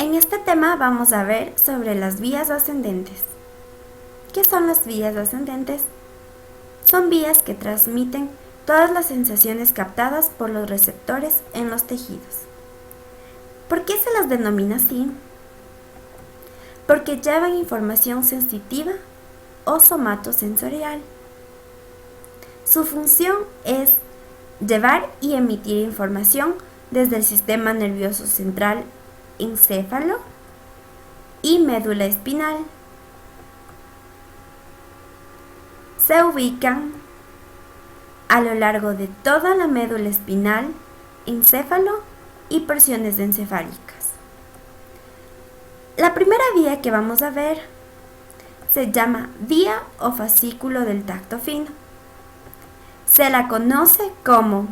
En este tema vamos a ver sobre las vías ascendentes. ¿Qué son las vías ascendentes? Son vías que transmiten todas las sensaciones captadas por los receptores en los tejidos. ¿Por qué se las denomina así? Porque llevan información sensitiva o somatosensorial. Su función es llevar y emitir información desde el sistema nervioso central, encéfalo y médula espinal. Se ubican a lo largo de toda la médula espinal, encéfalo y porciones encefálicas. La primera vía que vamos a ver se llama vía o fascículo del tacto fino. Se la conoce como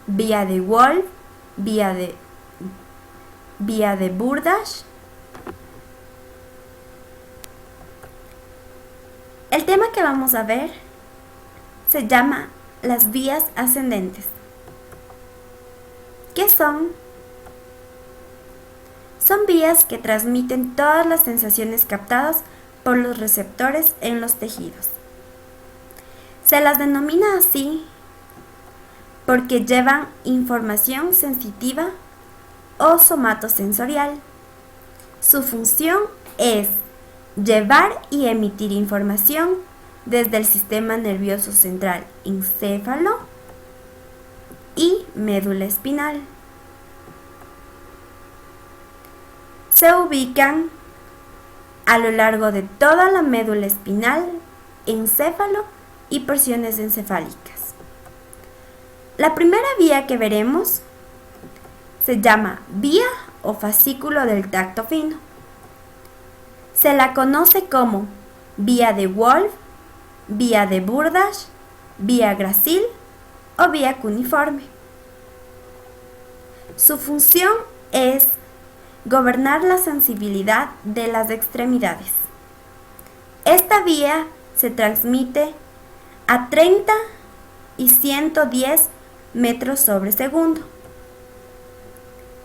vía de Wolff, vía de Burdach. El tema que vamos a ver se llama las vías ascendentes. ¿Qué son? Son vías que transmiten todas las sensaciones captadas por los receptores en los tejidos. Se las denomina así porque llevan información sensitiva o somatosensorial. Su función es llevar y emitir información desde el sistema nervioso central, encéfalo y médula espinal. Se ubican a lo largo de toda la médula espinal, encéfalo y porciones encefálicas. La primera vía que veremos se llama vía o fascículo del tacto fino. Se la conoce como vía de Wolff, vía de Burdach, vía Gracil o vía cuneiforme. Su función es gobernar la sensibilidad de las extremidades. Esta vía se transmite a 30 y 110 metros sobre segundo.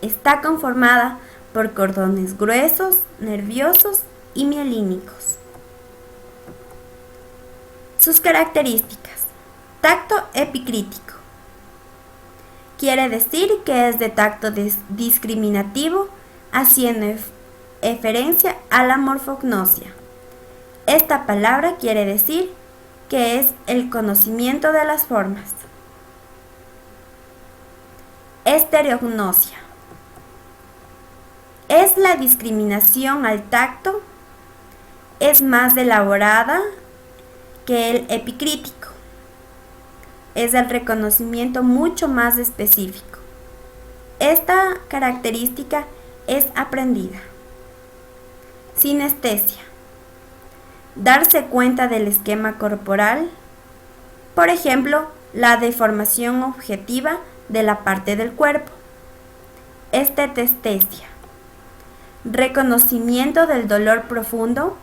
Está conformada por cordones gruesos, nerviosos y mielínicos. Sus características. Tacto epicrítico. Quiere decir que es de tacto discriminativo, haciendo referencia a la morfognosia. Esta palabra quiere decir que es el conocimiento de las formas. Estereognosia. Es la discriminación al tacto, es más elaborada que el epicrítico. Es el reconocimiento mucho más específico. Esta característica es aprendida. Sinestesia. Darse cuenta del esquema corporal, por ejemplo, la deformación objetiva de la parte del cuerpo. Estetestesia. Reconocimiento del dolor profundo,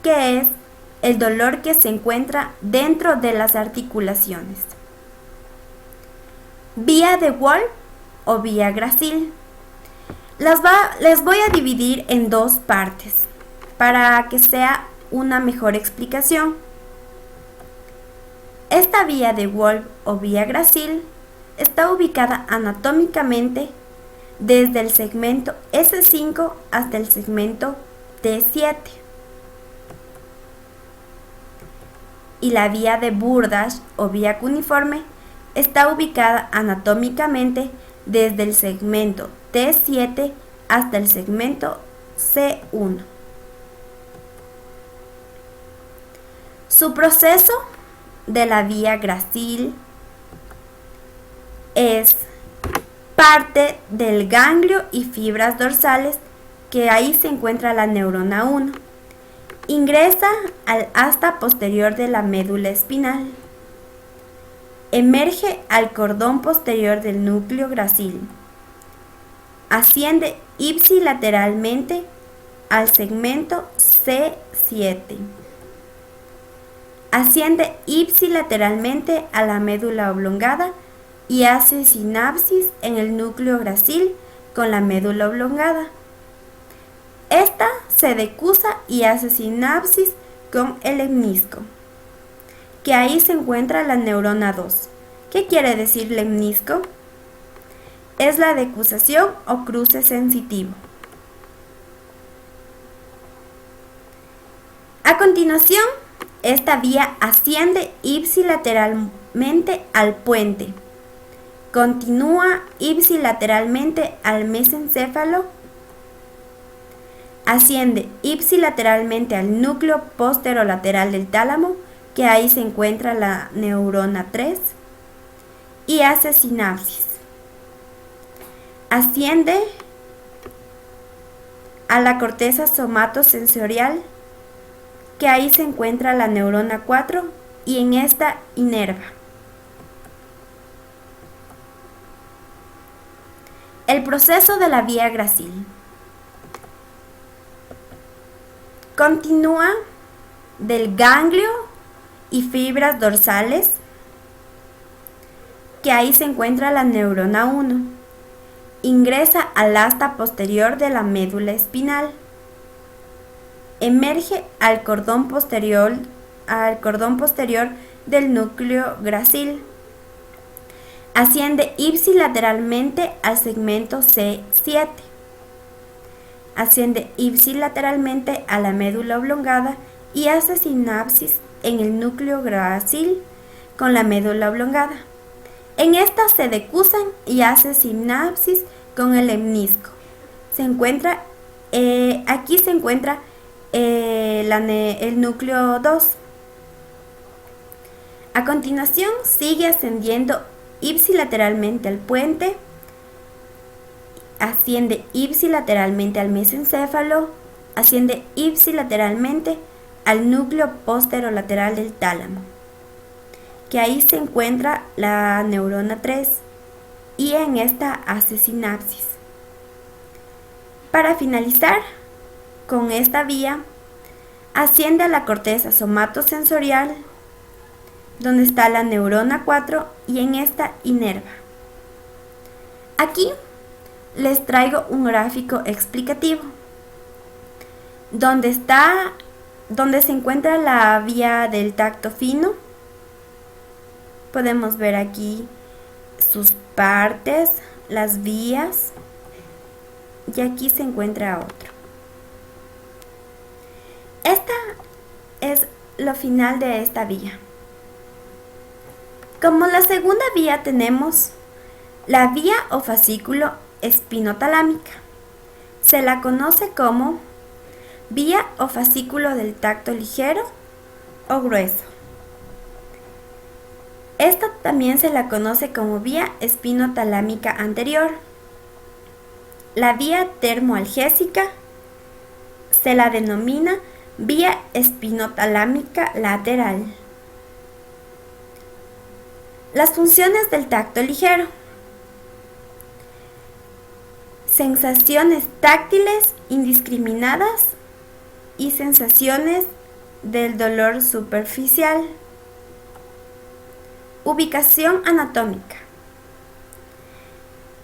que es el dolor que se encuentra dentro de las articulaciones. Vía de Wolff o vía Gracil. Les voy a dividir en dos partes para que sea una mejor explicación. Esta vía de Wolff o vía Gracil está ubicada anatómicamente desde el segmento S5 hasta el segmento T7. Y la vía de Burdach o vía cuneiforme está ubicada anatómicamente desde el segmento T7 hasta el segmento C1. Su proceso de la vía Gracil es parte del ganglio y fibras dorsales, que ahí se encuentra la neurona 1. Ingresa al asta posterior de la médula espinal. Emerge al cordón posterior del núcleo gracil. Asciende ipsilateralmente al segmento C7. Asciende ipsilateralmente a la médula oblongada y hace sinapsis en el núcleo gracil con la médula oblongada. Esta se decusa y hace sinapsis con el lemnisco, que ahí se encuentra la neurona 2. ¿Qué quiere decir lemnisco? Es la decusación o cruce sensitivo. A continuación, esta vía asciende ipsilateralmente al puente, continúa ipsilateralmente al mesencéfalo, asciende ipsilateralmente al núcleo posterolateral del tálamo, que ahí se encuentra la neurona 3, y hace sinapsis. Asciende a la corteza somatosensorial, que ahí se encuentra la neurona 4 y en esta inerva. El proceso de la vía grácil continúa del ganglio y fibras dorsales, que ahí se encuentra la neurona 1. Ingresa al asta posterior de la médula espinal. Emerge al cordón posterior del núcleo grácil. Asciende ipsilateralmente al segmento C7. Asciende ipsilateralmente a la médula oblongada y hace sinapsis en el núcleo grácil con la médula oblongada. En esta se decusan y hace sinapsis con el lemnisco. Aquí se encuentra el núcleo 2. A continuación sigue ascendiendo ipsilateralmente al puente, asciende ipsilateralmente al mesencéfalo, asciende ipsilateralmente al núcleo posterolateral del tálamo, que ahí se encuentra la neurona 3 y en esta hace sinapsis. Para finalizar con esta vía, asciende a la corteza somatosensorial, donde está la neurona 4 y en esta inerva. Aquí les traigo un gráfico explicativo donde se encuentra la vía del tacto fino. Podemos ver aquí sus partes, las vías, y aquí se encuentra otro. Esta es lo final de esta vía. Como la segunda vía tenemos la vía o fascículo espinotalámica. Se la conoce como vía o fascículo del tacto ligero o grueso. Esta también se la conoce como vía espinotalámica anterior. La vía termoalgésica se la denomina vía espinotalámica lateral. Las funciones del tacto ligero. Sensaciones táctiles indiscriminadas y sensaciones del dolor superficial. Ubicación anatómica.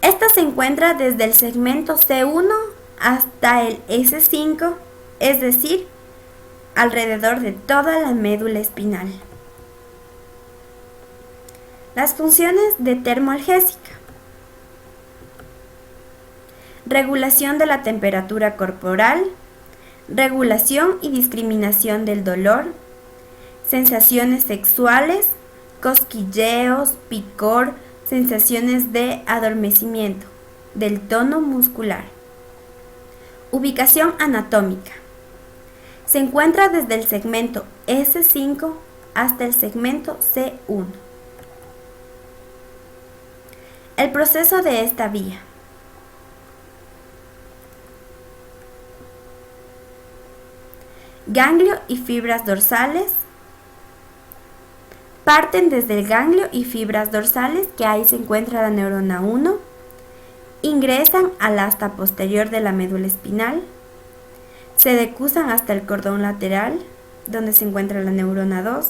Esta se encuentra desde el segmento C1 hasta el S5, es decir, alrededor de toda la médula espinal. Las funciones de termoalgésica. Regulación de la temperatura corporal, regulación y discriminación del dolor, sensaciones sexuales, cosquilleos, picor, sensaciones de adormecimiento del tono muscular. Ubicación anatómica. Se encuentra desde el segmento S5 hasta el segmento C1. El proceso de esta vía. Ganglio y fibras dorsales. Parten desde el ganglio y fibras dorsales, que ahí se encuentra la neurona 1. Ingresan al asta posterior de la médula espinal. Se decusan hasta el cordón lateral, donde se encuentra la neurona 2.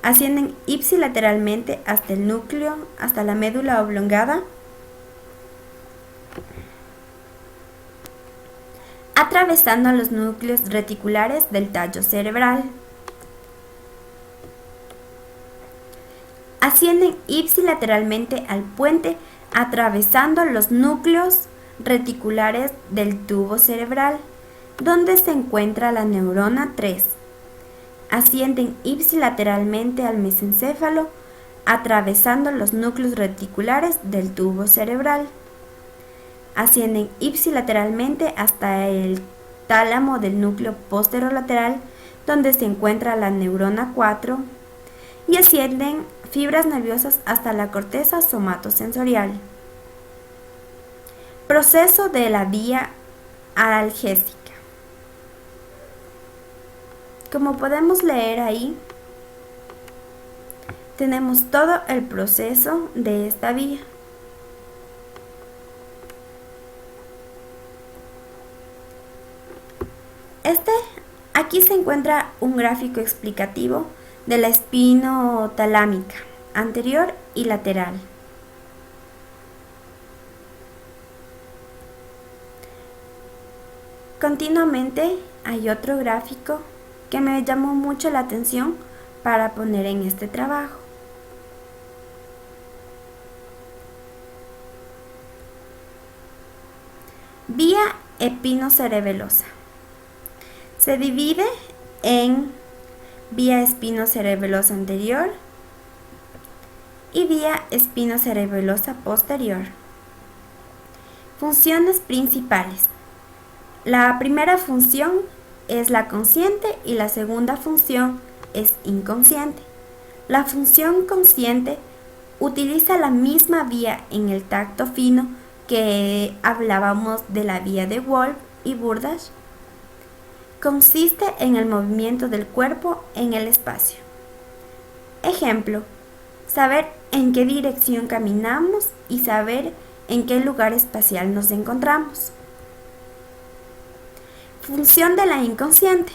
Ascienden ipsilateralmente hasta el núcleo, hasta la médula oblongada. atravesando los núcleos reticulares del tallo cerebral. Ascienden ipsilateralmente al puente atravesando los núcleos reticulares del tubo cerebral, donde se encuentra la neurona 3. Ascienden ipsilateralmente al mesencéfalo, atravesando los núcleos reticulares del tubo cerebral. Ascienden ipsilateralmente hasta el tálamo del núcleo posterolateral, donde se encuentra la neurona 4, y ascienden fibras nerviosas hasta la corteza somatosensorial. Proceso de la vía analgésica. Como podemos leer ahí, tenemos todo el proceso de esta vía. Aquí se encuentra un gráfico explicativo de la espinotalámica anterior y lateral. Continuamente hay otro gráfico que me llamó mucho la atención para poner en este trabajo. Vía espinocerebelosa. Se divide en vía espinocerebelosa anterior y vía espinocerebelosa posterior. Funciones principales. La primera función es la consciente y la segunda función es inconsciente. La función consciente utiliza la misma vía en el tacto fino que hablábamos de la vía de Wolff y Burdach. Consiste en el movimiento del cuerpo en el espacio. Ejemplo, saber en qué dirección caminamos y saber en qué lugar espacial nos encontramos. Función de la inconsciente.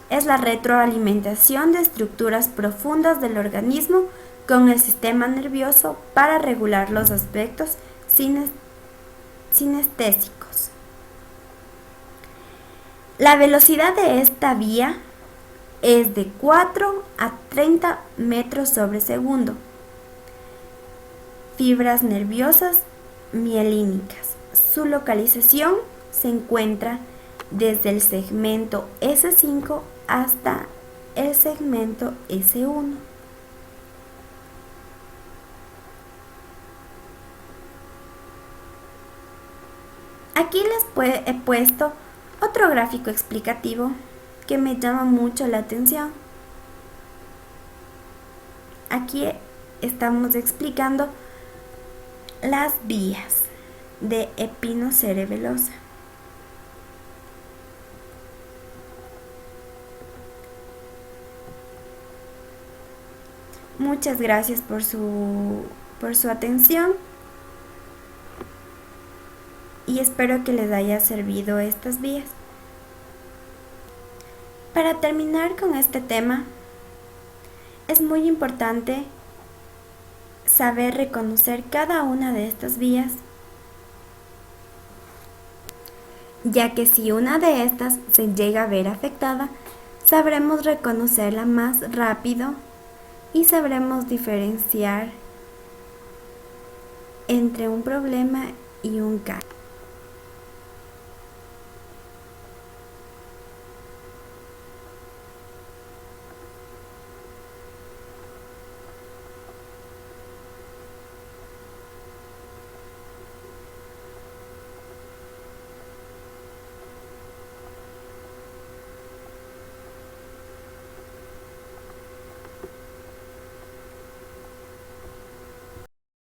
Es la retroalimentación de estructuras profundas del organismo con el sistema nervioso para regular los aspectos sinestésicos. La velocidad de esta vía es de 4 a 30 metros sobre segundo. Fibras nerviosas mielínicas. Su localización se encuentra desde el segmento S5 hasta el segmento S1. Aquí les he puesto otro gráfico explicativo que me llama mucho la atención. Aquí estamos explicando las vías de espinocerebelosa. Muchas gracias por su atención y espero que les haya servido estas vías. Para terminar con este tema, es muy importante saber reconocer cada una de estas vías, ya que si una de estas se llega a ver afectada, sabremos reconocerla más rápido y sabremos diferenciar entre un problema y un cambio.